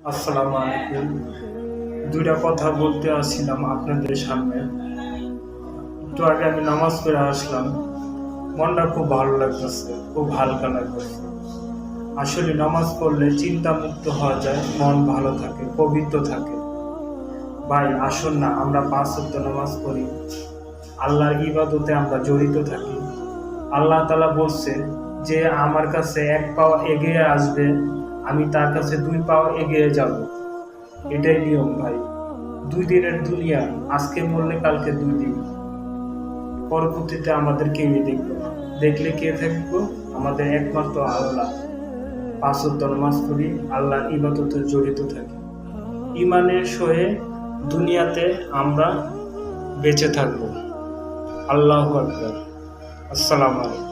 আসসালামু আলাইকুম। দুইটা কথা বলতে আসছিলাম আপনাদের সামনে। একটু আগে আমি নামাজ পড়ে আসলাম। মনটা খুব ভালো লাগতেছে, খুব হালকা লাগতেছে। আসলে নামাজ পড়লে চিন্তা মুক্ত হওয়া যায়, মন ভালো থাকে, পবিত্র থাকে। ভাই আসুন না, আমরা 5 ওয়াক্ত নামাজ পড়ি, আল্লাহর ইবাদতে আমরা জড়িত থাকি। আল্লাহ তাআলা বলছে যে আমার কাছে 1 পাও এগিয়ে আসবে, আমি তার কাছে 2 পাও এগিয়ে যাব। এটাই নিয়ম ভাই। 2 দিনের দুনিয়া, আজকে মরলে কালকে 2 দিন, পরবর্তীতে আমাদের কেউই দেখবে না। দেখলে কে থাকবো? আমাদের একমাত্র আল্লাহ। 5 ওয়াক্ত নামাজ পড়ি, আল্লাহর ইবাদতে জড়িত থাকি, ইমানের সহে দুনিয়াতে আমরা বেঁচে থাকবো। আল্লাহু আকবার। আসসালামু আলাইকুম।